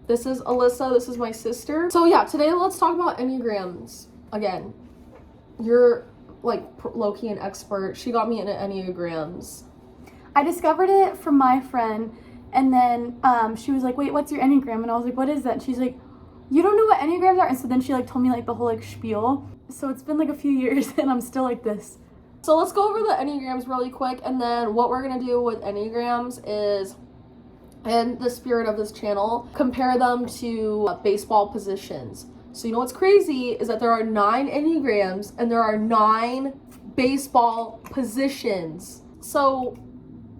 This is Alyssa. This is my sister. So yeah, today let's talk about enneagrams again. You're like low-key an expert. She got me into enneagrams. I discovered it from my friend, and then she was like, wait, what's your enneagram? And I was like, what is that? And she's like, you don't know what enneagrams are? And so then she like told me like the whole like spiel. So it's been like a few years and I'm still like this. So let's go over the enneagrams really quick, and then what we're gonna do with enneagrams is, in the spirit of this channel, compare them to baseball positions. So you know what's crazy is that there are 9 enneagrams and there are 9 baseball positions. So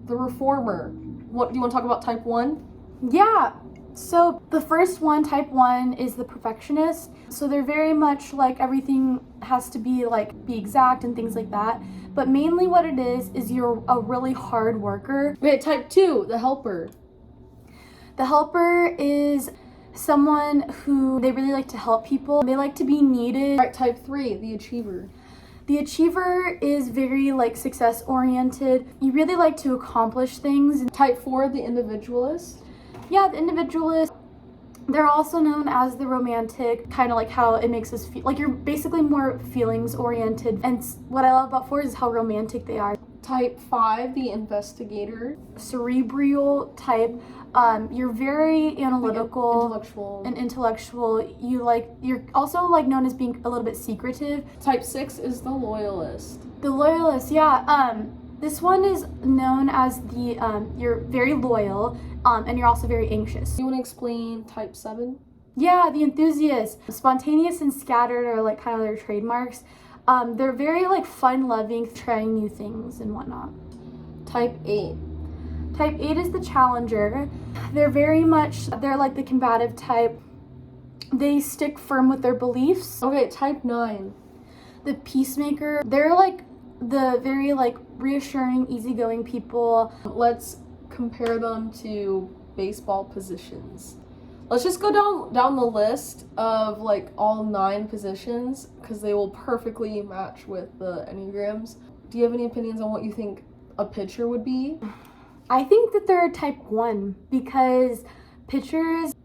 the reformer, what do you want to talk about? Type 1? Yeah. So the first one, type 1, is the perfectionist. So they're very much like everything has to be exact and things like that. But mainly what it is you're a really hard worker. Okay, type 2, the helper. The helper is someone who they really like to help people. They like to be needed. All right, type 3, the achiever. The achiever is very success oriented. You really like to accomplish things. Type 4, the individualist. Yeah, the individualist. They're also known as the romantic, kind of like how it makes us feel like you're basically more feelings oriented. And what I love about 4 is how romantic they are. Type 5, the investigator. Cerebral type. You're very analytical, intellectual. You're also you're as being a little bit secretive. Type 6 is the loyalist. The loyalist, yeah. This one is known as the you're very loyal, and you're also very anxious. You want to explain type 7? Yeah, the enthusiast. Spontaneous and scattered are kind of their trademarks. They're very fun-loving, trying new things and whatnot. Type 8. Type 8 is the challenger. They're the combative type. They stick firm with their beliefs. Okay, type 9. The peacemaker. They're the very reassuring, easygoing people. Let's compare them to baseball positions. Let's just go down the list of all 9 positions, because they will perfectly match with the enneagrams. Do you have any opinions on what you think a pitcher would be? I think that they're type 1 because pitchers,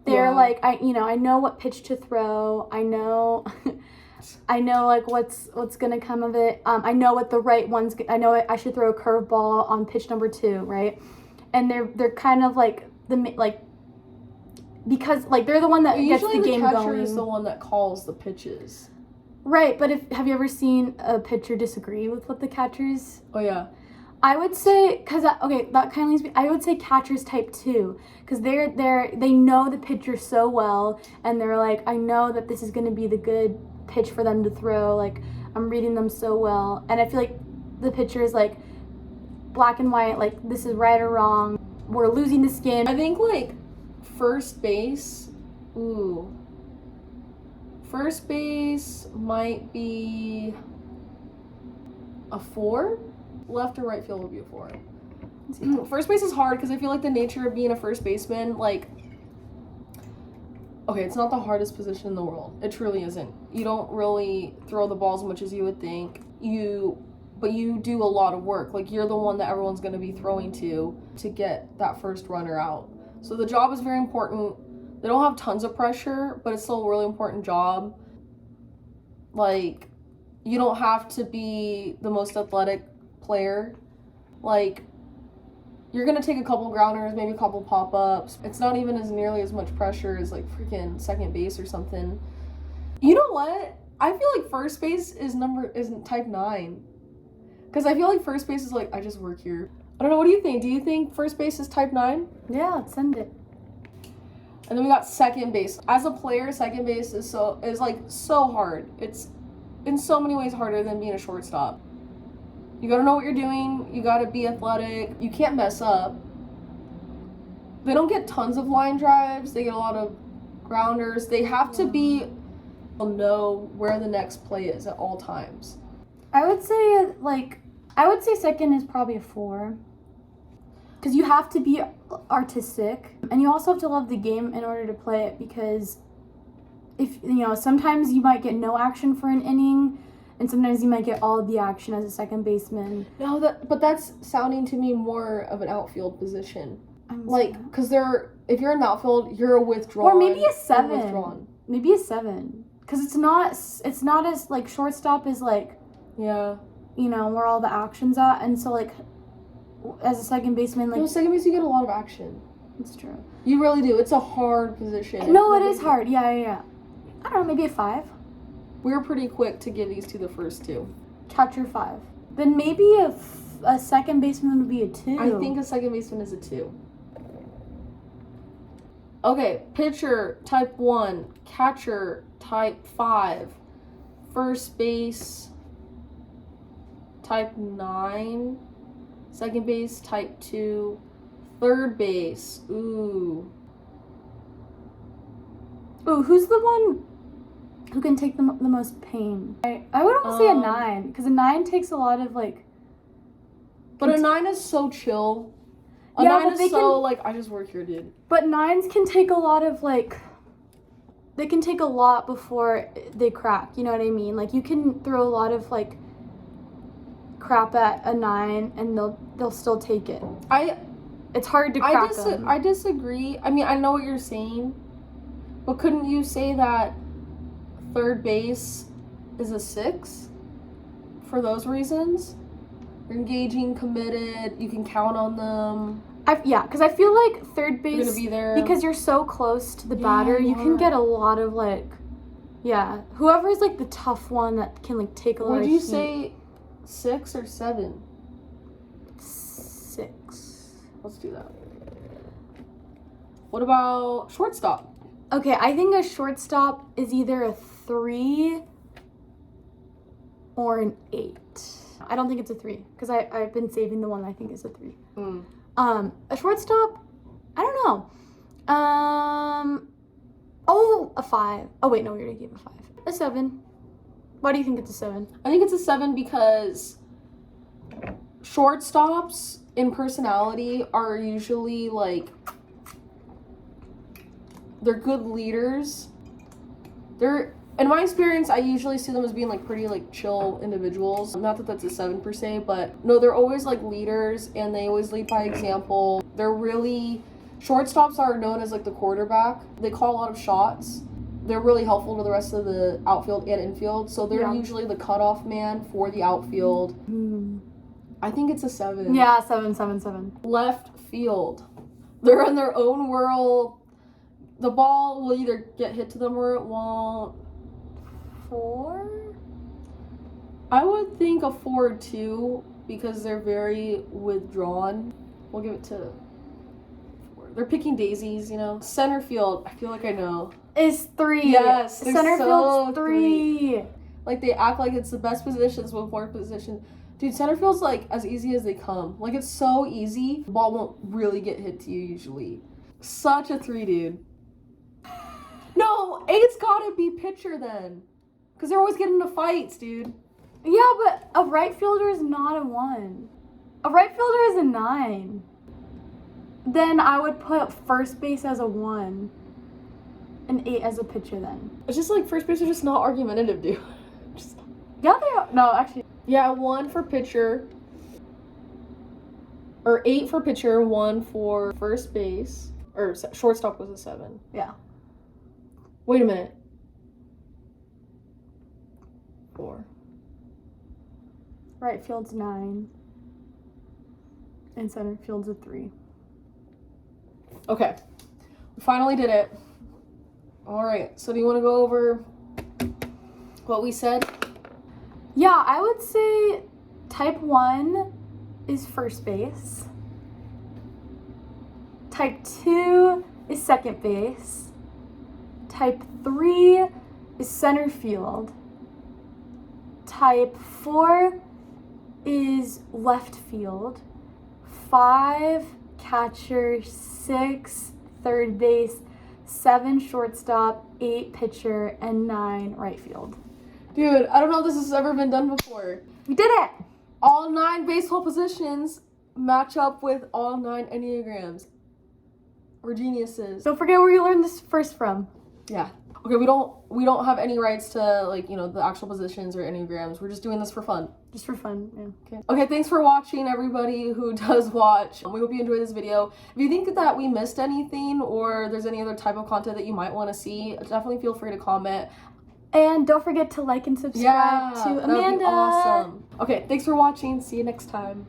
they're I know what pitch to throw. I know what's gonna come of it. I know what the right one's. I know I should throw a curveball on pitch number 2, right? And they're kind of because they're the one that gets the game going. Usually the catcher is the one that calls the pitches. Right, but have you ever seen a pitcher disagree with what the catcher's? Oh yeah. I would say, that kind of leads me, I would say catchers type 2, because they know the pitcher so well, and they're I know that this is going to be the good pitch for them to throw, I'm reading them so well, and I feel the pitcher is black and white, this is right or wrong, we're losing this game. I think first base, first base might be a 4. Left or right field would be a 4. First base is hard because I feel the nature of being a first baseman, it's not the hardest position in the world. It truly isn't. You don't really throw the ball as much as you would think. But you do a lot of work. You're the one that everyone's going to be throwing to get that first runner out. So the job is very important. They don't have tons of pressure, but it's still a really important job. You don't have to be the most athletic player. You're gonna take a couple grounders, maybe a couple pop-ups. It's not even as nearly as much pressure as freaking second base or something. You know what? I feel first base isn't type 9. Because I feel first base is I just work here. I don't know, what do you think? Do you think first base is type 9? Yeah, let's send it. And then we got second base. As a player, second base is so hard. It's in so many ways harder than being a shortstop. You gotta know what you're doing. You gotta be athletic. You can't mess up. They don't get tons of line drives. They get a lot of grounders. They have to know where the next play is at all times. I would say second is probably a 4. Because you have to be artistic, and you also have to love the game in order to play it, because sometimes you might get no action for an inning, and sometimes you might get all of the action as a second baseman. No, but that's sounding to me more of an outfield position. Because they're if you're in the outfield, you're a withdrawn. Or maybe a 7. Withdrawn. Maybe a 7. Because it's not as, like, shortstop is, like, yeah, you know, where all the action's at. And so, like, as a second baseman, like... No, second base, you get a lot of action. It's true. You really do. It's a hard position. No, it is hard. Yeah. I don't know, maybe a 5. We were pretty quick to give these to the first 2. Catcher 5. Then maybe a second baseman would be a 2. I think a second baseman is a 2. Okay, pitcher, type 1. Catcher, type 5. First base, type 9. Second base, type 2. Third base, ooh, who's the one who can take the most pain? I would almost say a 9, because a 9 takes a lot of, like... But a 9 is so chill. A Yeah, 9 but is so, like, I just work here, dude. But 9s can take a lot of, like... They can take a lot before they crack, you know what I mean? Like, you can throw a lot of, like, crap at a 9, and they'll still take it. It's hard to crack them. I disagree. I mean, I know what you're saying, but couldn't you say that third base is a 6 for those reasons? You're engaging, committed, you can count on them. Because I feel like third base, You're gonna be there. because you're so close to the batter, you can get a lot of, like, whoever is, like, the tough one that can, like, take a lot of heat. Would you say 6 or 7? 6. Let's do that. What about shortstop? Okay, I think a shortstop is either a 3 or an 8. I don't think it's a 3, because I've been saving the one I think is a 3. A shortstop, I don't know. A 5. Oh wait, no, we already gave a 5. A 7. Why do you think it's a 7? I think it's a 7 because shortstops in personality are usually, like, they're good leaders. In my experience, I usually see them as being, like, pretty, like, chill individuals. Not that that's a 7 per se, but no, they're always, like, leaders, and they always lead by example. Shortstops are known as, like, the quarterback. They call a lot of shots. They're really helpful to the rest of the outfield and infield, so they're usually the cutoff man for the outfield. I think it's a 7. Yeah, 7. Left field. They're in their own world. The ball will either get hit to them or it won't. 4? I would think a 4 too, because they're very withdrawn. We'll give it to 4. They're picking daisies, you know. Center field, I feel like I know. Is 3. Yes, Center field's 3. Like, they act like it's the best positions with more position. Dude, center field's, like, as easy as they come. Like, it's so easy. The ball won't really get hit to you usually. Such a 3, dude. No, 8's gotta be pitcher then. Because they're always getting into fights, dude. Yeah, but a right fielder is not a 1. A right fielder is a 9. Then I would put first base as a 1. An 8 as a pitcher then. It's just, like, first base are just not argumentative, dude. Yeah, they are. No, actually. Yeah, 1 for pitcher. Or 8 for pitcher, 1 for first base. Or shortstop was a 7. Yeah. Wait a minute. 4. Right field's 9. And center field's a 3. Okay. We finally did it. Alright, so do you want to go over what we said? Yeah, I would say type 1 is first base. Type 2 is second base. Type 3 is center field. Type 4 is left field. 5 catcher, 6 third base, 7 shortstop, 8 pitcher, and 9 right field. Dude, I don't know if this has ever been done before. We did it! All 9 baseball positions match up with all 9 enneagrams. We're geniuses. Don't forget where you learned this first from. Yeah. Okay, we don't have any rights to, like, you know, the actual positions or enneagrams. We're just doing this for fun. Just for fun, yeah. Okay, thanks for watching, everybody who does watch. We hope you enjoyed this video. If you think that we missed anything or there's any other type of content that you might want to see, definitely feel free to comment. And don't forget to like and subscribe to Amanda. That'd be awesome. Okay, thanks for watching. See you next time.